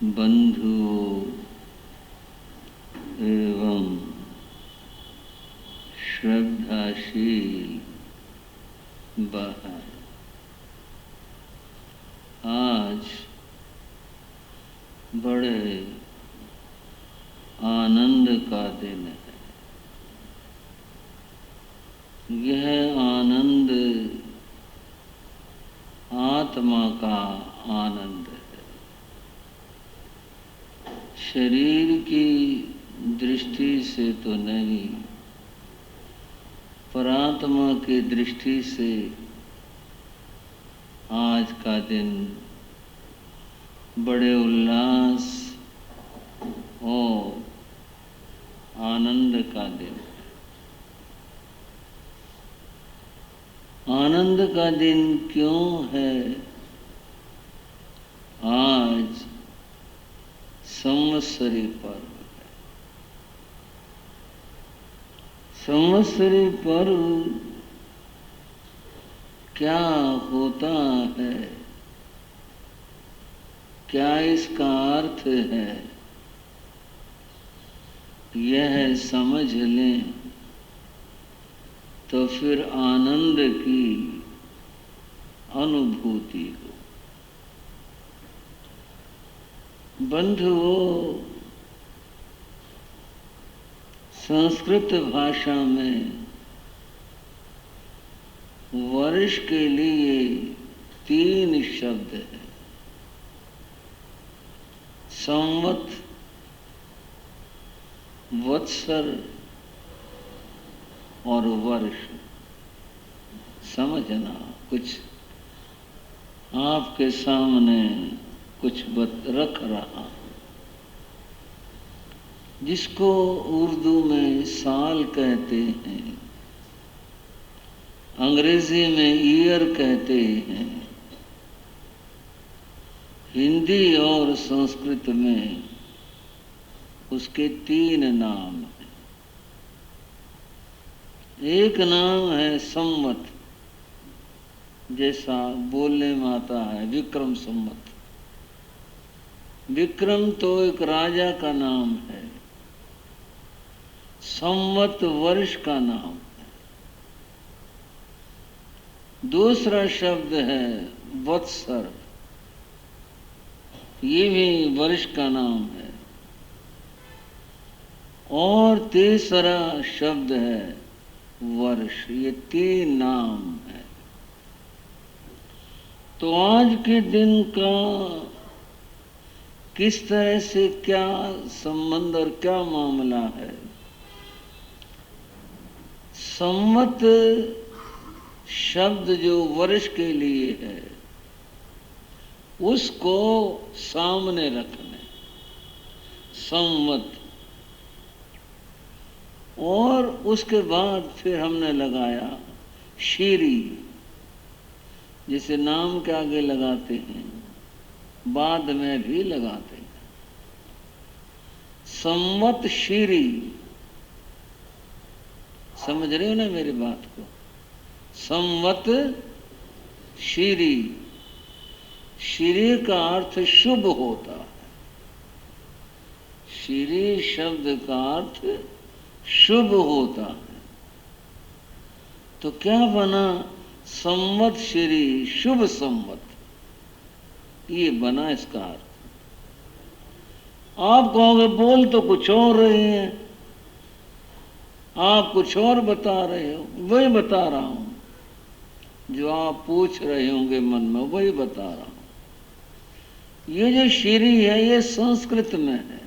बंधुओं एवं श्रद्धाशील बाहर, आज बड़े आनंद का दिन है। यह आनंद आत्मा का आनंद है। शरीर की दृष्टि से तो नहीं, पर आत्मा की दृष्टि से आज का दिन बड़े उल्लास और आनंद का दिन है। आनंद का दिन क्यों है? आज संवत्सरी पर्व है। संवत्सरी पर्व क्या होता है, क्या इसका अर्थ है, यह समझ लें तो फिर आनंद की अनुभूति हो। बंधुओं, संस्कृत भाषा में वर्ष के लिए 3 शब्द हैं। संवत, वत्सर और वर्ष। समझना, कुछ आपके सामने कुछ रख रहा, जिसको उर्दू में साल कहते हैं, अंग्रेजी में ईयर कहते हैं, हिंदी और संस्कृत में उसके 3 नाम हैं। एक नाम है संवत, जैसा बोलने में आता है विक्रम संवत। विक्रम तो एक राजा का नाम है, संवत वर्ष का नाम है। दूसरा शब्द है वत्सर, ये भी वर्ष का नाम है। और तीसरा शब्द है वर्ष। ये 3 नाम है। तो आज के दिन का किस तरह से क्या संबंध और क्या मामला है? संवत शब्द जो वर्ष के लिए है, उसको सामने रखने, संवत। और उसके बाद फिर हमने लगाया शीरी, जिसे नाम के आगे लगाते हैं, बाद में भी लगाते हैं। संवत शीरी, समझ रहे हो ना मेरी बात को? संवत शीरी, शीरी का अर्थ शुभ होता है। शीरी शब्द का अर्थ शुभ होता है। तो क्या बना? संवत शीरी, शुभ संवत, ये बना इसका अर्थ। आप कहोगे बोल तो कुछ और रहे हैं, आप कुछ और बता रहे हो। वही बता रहा हूं जो आप पूछ रहे होंगे मन में, वही बता रहा हूं। ये जो शीरी है, ये संस्कृत में है।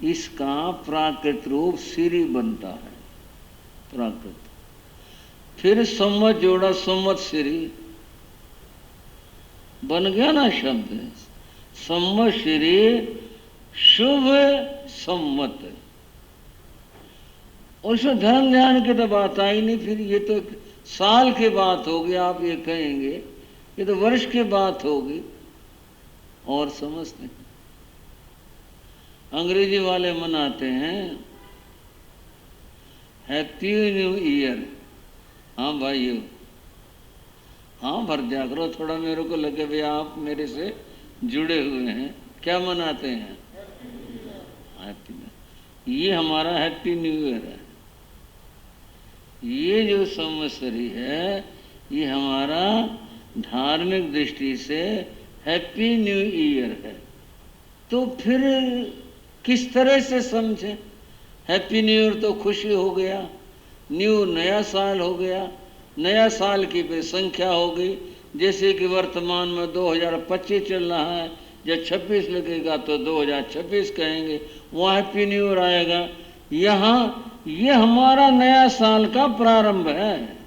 इसका प्राकृत रूप शीरी बनता है, प्राकृत। फिर संवत जोड़ा, संवत शीरी बन गया ना शब्द। संवत शीरी, शुभ संवत। उसमें धर्म ध्यान की तो बात आई नहीं। फिर ये तो साल की बात होगी, आप ये कहेंगे। ये तो वर्ष की बात होगी। और समझते हैं, अंग्रेजी वाले मनाते हैं हैप्पी न्यू ईयर। हाँ भाइयों, हाँ भर दिया करो थोड़ा, मेरे को लगे भाई आप मेरे से जुड़े हुए हैं। क्या मनाते हैं? Happy new year. ये हमारा हैप्पी न्यू ईयर है। ये जो संवत्सरी है ये हमारा धार्मिक दृष्टि से हैप्पी न्यू ईयर है। तो फिर किस तरह से समझें? हैप्पी न्यू ईयर तो खुशी हो गया, न्यू नया साल हो गया, नया साल की फिर संख्या हो गई। जैसे कि वर्तमान में 2025 चल रहा है, जब 26 लगेगा तो 2026 कहेंगे, वहाँ हैप्पी न्यू ईयर आएगा। यहाँ ये हमारा नया साल का प्रारंभ है।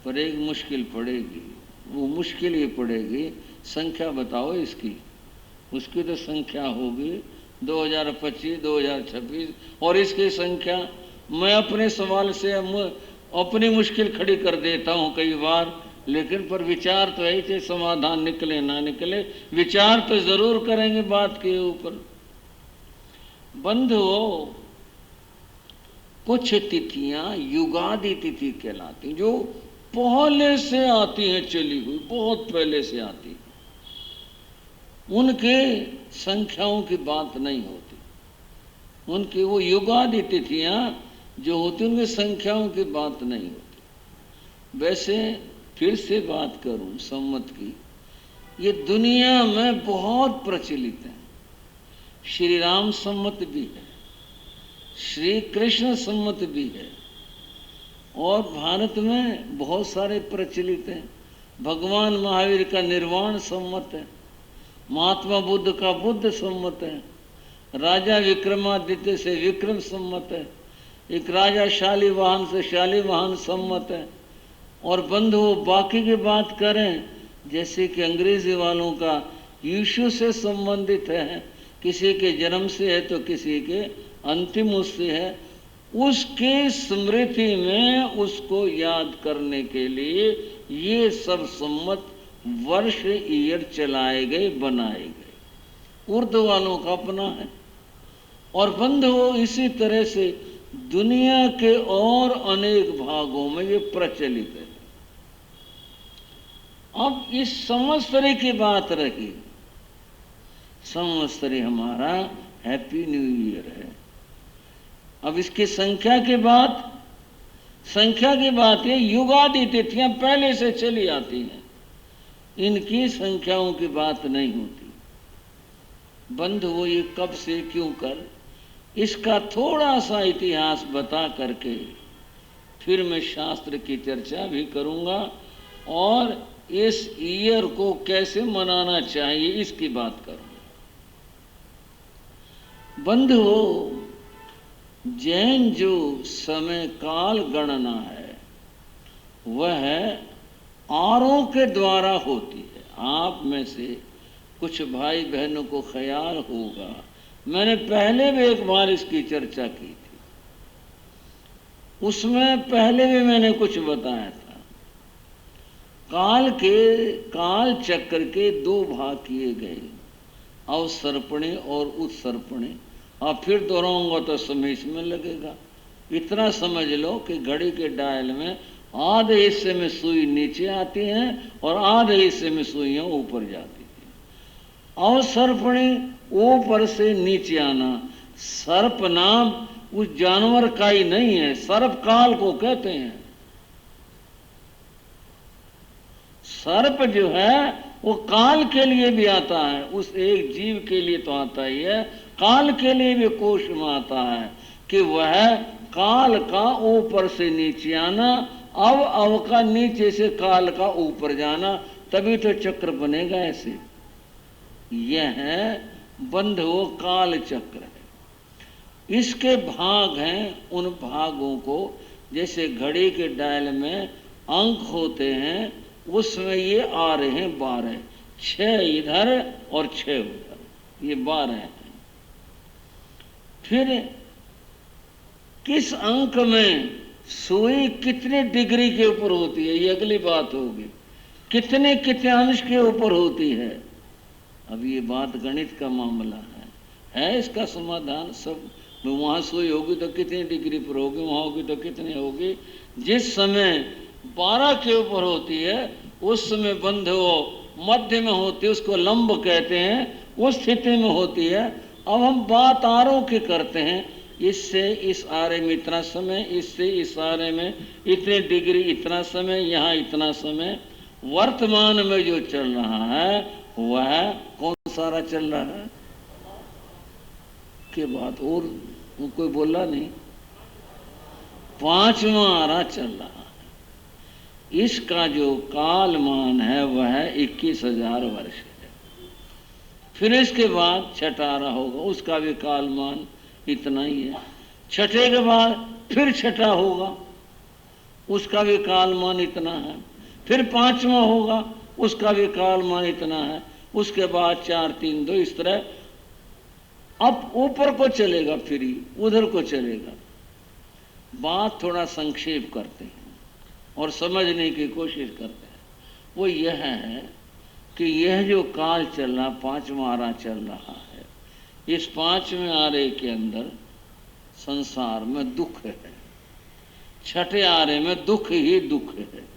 पर एक मुश्किल पड़ेगी, वो मुश्किल ये पड़ेगी, संख्या बताओ इसकी। उसकी तो संख्या होगी 2025, 2026, और इसकी संख्या मैं अपने सवाल से अपनी मुश्किल खड़ी कर देता हूँ कई बार, लेकिन पर विचार तो है, चाहे समाधान निकले ना निकले, विचार तो जरूर करेंगे बात के ऊपर। बंधुओं, कुछ तिथियां युगादि तिथि कहलाती, जो पहले से आती हैं, चली हुई बहुत पहले से आती, उनके संख्याओं की बात नहीं होती। उनकी वो युगादि तिथियां जो होती उनकी संख्याओं की बात नहीं होती। वैसे फिर से बात करूं संवत की, ये दुनिया में बहुत प्रचलित है। श्री राम संवत भी है, श्री कृष्ण संवत भी है, और भारत में बहुत सारे प्रचलित हैं। भगवान महावीर का निर्वाण संवत है, महात्मा बुद्ध का बुद्ध संवत है, राजा विक्रमादित्य से विक्रम संवत है, एक राजा शालिवाहन से शालिवाहन संवत है। और बंधुओं, बाकी की बात करें, जैसे कि अंग्रेजी वालों का यीशु से संबंधित है, किसी के जन्म से है तो किसी के अंतिम उससे है, उसके स्मृति में उसको याद करने के लिए ये सब संवत वर्ष ईयर चलाए गए, बनाए गए। उर्दू वालों का अपना है। और बंधुओं, इसी तरह से दुनिया के और अनेक भागों में ये प्रचलित है। अब इस संवत्सरी की बात रही, संवत्सरी हमारा हैप्पी न्यू ईयर है। अब इसकी संख्या की बात है, युगादि तिथियां पहले से चली आती हैं, इनकी संख्याओं की बात नहीं होती। बंधुओं, ये कब से क्यों कर, इसका थोड़ा सा इतिहास बता करके फिर मैं शास्त्र की चर्चा भी करूंगा, और इस ईयर को कैसे मनाना चाहिए इसकी बात करूंगा। बंधुओं, जैन जो समय काल गणना है वह आरों के द्वारा होती है। आप में से कुछ भाई बहनों को ख्याल होगा, मैंने पहले भी एक बार इसकी चर्चा की थी, उसमें पहले भी मैंने कुछ बताया था। काल चक्र के दो भाग किए गए, अवसर्पणे और उत्सर्पणे। अब फिर दोहराऊंगा तो समय इसमें लगेगा। इतना समझ लो कि घड़ी के डायल में आधे हिस्से में सुई नीचे आती है और आधे हिस्से में सुइयां ऊपर जाती है। अवसर्पणे, ऊपर से नीचे आना। सर्प नाम उस जानवर का ही नहीं है, सर्प काल को कहते हैं। सर्प जो है वो काल के लिए भी आता है, उस एक जीव के लिए तो आता ही है, काल के लिए भी कोश में आता है कि वह काल का ऊपर से नीचे आना, अव का नीचे से काल का ऊपर जाना, तभी तो चक्र बनेगा ऐसे। यह है बंधुओं काल चक्र है। इसके भाग हैं, उन भागों को जैसे घड़ी के डायल में अंक होते हैं, उसमें ये आ रहे हैं 12, 6 इधर और 6 उधर, ये 12 हैं। फिर किस अंक में सुई कितने डिग्री के ऊपर होती है, ये अगली बात होगी। कितने अंश के ऊपर होती है, अब ये बात गणित का मामला है इसका समाधान सब। वहां सुई होगी तो कितनी डिग्री पर होगी, वहां होगी तो कितने होगी। जिस समय 12 के ऊपर होती है उस समय बंधुओं मध्य में होती है, उसको लंब कहते हैं, उस स्थिति में होती है। अब हम बात आरों की करते हैं, इससे इस आरे में इतना समय, इससे इस आरे में इतने डिग्री इतना समय, यहाँ इतना समय। वर्तमान में जो चल रहा है वह कौन सारा चल रहा है के बात, और कोई बोला नहीं, 5वां आरा चल रहा है। इसका जो कालमान है वह 21,000 वर्ष है। फिर इसके बाद छठा आरा होगा, उसका भी कालमान इतना ही है। छठे के बाद फिर छठा होगा, उसका भी कालमान इतना है। फिर 5वां होगा, उसका भी कालमान इतना है। उसके बाद 4, 3, 2 इस तरह अब ऊपर को चलेगा, फिर उधर को चलेगा। बात थोड़ा संक्षेप करते हैं और समझने की कोशिश करते हैं। वो यह है कि यह जो काल चल रहा, 5वां आरा चल रहा है, इस 5वें आरे के अंदर संसार में दुख है, छठे आरे में दुख ही दुख है।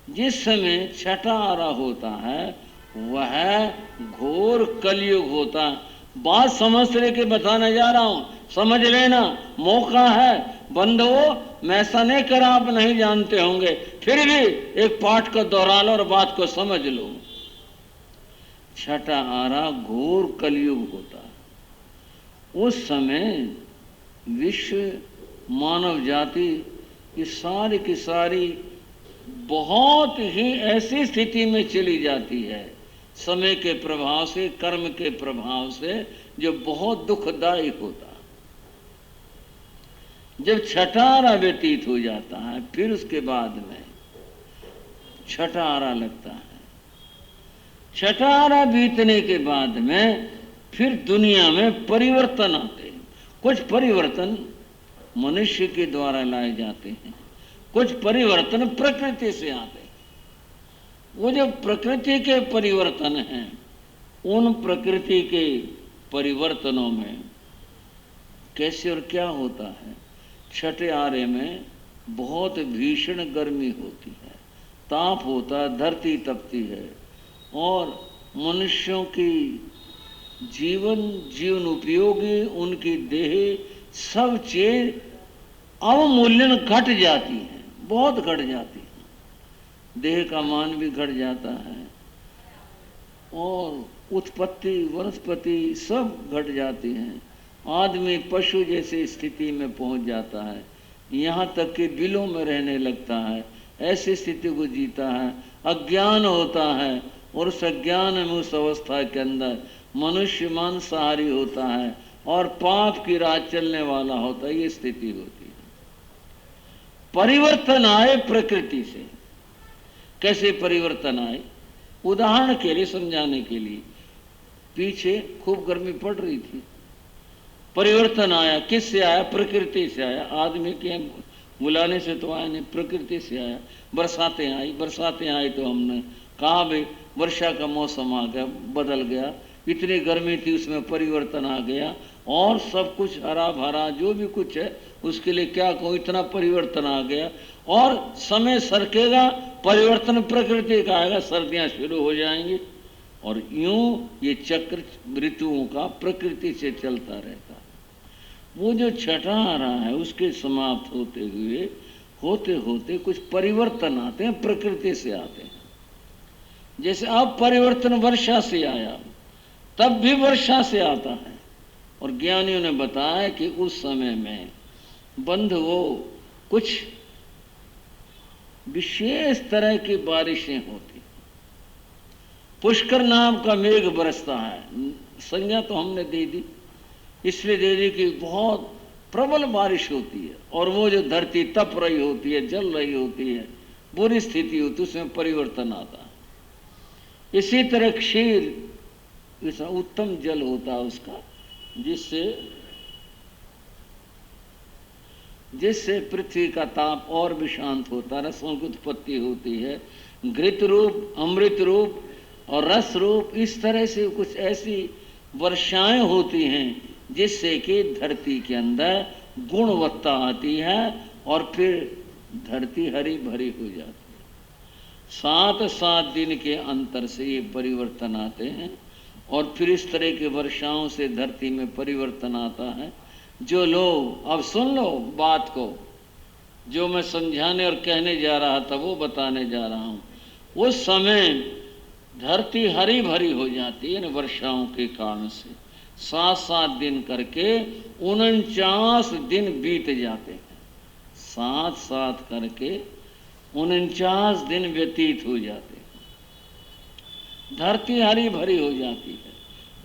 जिस समय छठा आरा होता है वह घोर कलयुग होता है। बात समझने के बताने जा रहा हूं, समझ लेना, मौका है। बंधुओं, मैं ऐसा नहीं करा, आप नहीं जानते होंगे, फिर भी एक पाठ को दोहरा लो और बात को समझ लो। छठा आरा घोर कलयुग होता है। उस समय विश्व मानव जाति की सारी बहुत ही ऐसी स्थिति में चली जाती है, समय के प्रभाव से, कर्म के प्रभाव से, जो बहुत दुखदायी होता है। जब छठा आरा व्यतीत हो जाता है, फिर उसके बाद में छठा आरा लगता है। छठा आरा बीतने के बाद में फिर दुनिया में परिवर्तन आते हैं। कुछ परिवर्तन मनुष्य के द्वारा लाए जाते हैं, कुछ परिवर्तन प्रकृति से आते हैं। वो जो प्रकृति के परिवर्तन हैं, उन प्रकृति के परिवर्तनों में कैसे और क्या होता है। छठे आरे में बहुत भीषण गर्मी होती है, ताप होता है, धरती तपती है, और मनुष्यों की जीवन उपयोगी उनकी देह सब चीज अवमूल्यन घट जाती है, बहुत घट जाती है। देह का मान भी घट जाता है, और उत्पत्ति वनस्पति सब घट जाती हैं। आदमी पशु जैसी स्थिति में पहुंच जाता है, यहाँ तक कि बिलों में रहने लगता है, ऐसी स्थिति को जीता है। अज्ञान होता है, और उस अज्ञान में, उस अवस्था के अंदर मनुष्य मांसाहारी होता है और पाप की राह चलने वाला होता है। ये स्थिति होती है। परिवर्तन आए प्रकृति से। कैसे परिवर्तन आए, उदाहरण के लिए समझाने के लिए, पीछे खूब गर्मी पड़ रही थी, परिवर्तन आया। किससे आया? प्रकृति से आया। आदमी के बुलाने से तो आया नहीं, प्रकृति से आया। बरसातें आई तो हमने कहा भाई वर्षा का मौसम आ गया, बदल गया। इतनी गर्मी थी, उसमें परिवर्तन आ गया, और सब कुछ हरा भरा जो भी कुछ है उसके लिए क्या कहूँ, इतना परिवर्तन आ गया। और समय सरकेगा, परिवर्तन प्रकृति का आएगा, सर्दियाँ शुरू हो जाएंगी, और यूं ये चक्र ऋतुओं का प्रकृति से चलता रहता है। वो जो छठा आ रहा है उसके समाप्त होते होते कुछ परिवर्तन आते हैं, प्रकृति से आते हैं। जैसे अब परिवर्तन वर्षा से आया, तब भी वर्षा से आता है। और ज्ञानियों ने बताया कि उस समय में वो कुछ विशेष तरह की बारिशें होती, पुष्कर नाम का मेघ बरसता है। संज्ञा तो हमने दे दी, इसलिए दे दी कि बहुत प्रबल बारिश होती है, और वो जो धरती तप रही होती है, जल रही होती है, बुरी स्थिति होती है, उसमें परिवर्तन आता है। इसी तरह क्षीर ऐसा उत्तम जल होता है उसका, जिससे पृथ्वी का ताप और भी शांत होता है, रसों की उत्पत्ति होती है। घृत रूप, अमृत रूप और रस रूप, इस तरह से कुछ ऐसी वर्षाएं होती हैं जिससे कि धरती के अंदर गुणवत्ता आती है, और फिर धरती हरी भरी हो जाती है। 7-7 दिन के अंतर से ये परिवर्तन आते हैं और फिर इस तरह के वर्षाओं से धरती में परिवर्तन आता है। जो लोग, अब सुन लो बात को, जो मैं समझाने और कहने जा रहा था वो बताने जा रहा हूँ। उस समय धरती हरी भरी हो जाती है इन वर्षाओं के कारण से। 7-7 दिन करके 49 दिन बीत जाते हैं। 7-7 करके 49 दिन व्यतीत हो जाते हैं। धरती हरी भरी हो जाती है,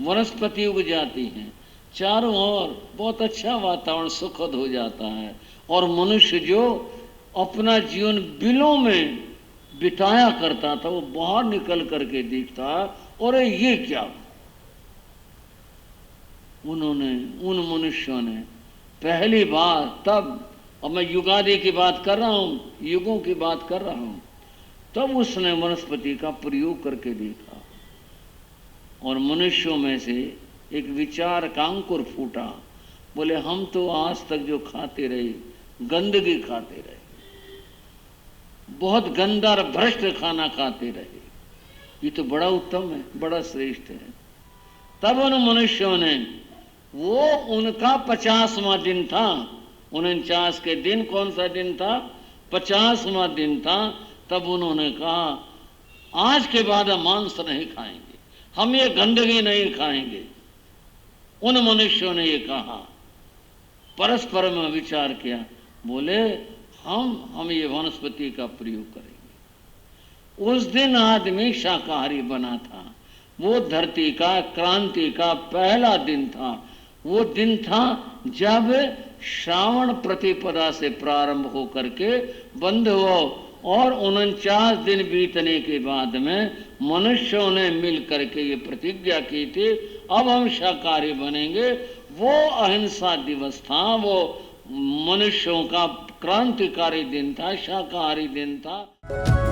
वनस्पति उग जाती हैं, चारों ओर बहुत अच्छा वातावरण सुखद हो जाता है। और मनुष्य जो अपना जीवन बिलों में बिताया करता था वो बाहर निकल करके देखता, और ये क्या। उन मनुष्यों ने पहली बार तब, और मैं युगादि की बात कर रहा हूँ, युगों की बात कर रहा हूँ, तब उसने वनस्पति का प्रयोग करके देखा और मनुष्यों में से एक विचार का अंकुर फूटा। बोले हम तो आज तक जो खाते रहे गंदगी खाते रहे, बहुत गंदा और भ्रष्ट खाना खाते रहे, ये तो बड़ा उत्तम है, बड़ा श्रेष्ठ है। तब उन मनुष्यों ने, वो उनका 50वां दिन था, 49 के दिन कौन सा दिन था, 50वां दिन था। तब उन्होंने कहा आज के बाद हम मांस नहीं खाएंगे, हम ये गंदगी नहीं खाएंगे। उन मनुष्यों ने ये कहा, परस्पर में विचार किया, बोले हम ये वनस्पति का प्रयोग करेंगे। उस दिन आदमी शाकाहारी बना था। वो धरती का क्रांति का पहला दिन था। वो दिन था जब श्रावण प्रतिपदा से प्रारंभ होकर के बंद हुआ और 49 दिन बीतने के बाद में मनुष्यों ने मिल करके ये प्रतिज्ञा की थी अब हम शाकाहारी बनेंगे। वो अहिंसा दिवस था, वो मनुष्यों का क्रांतिकारी दिन था, शाकाहारी दिन था।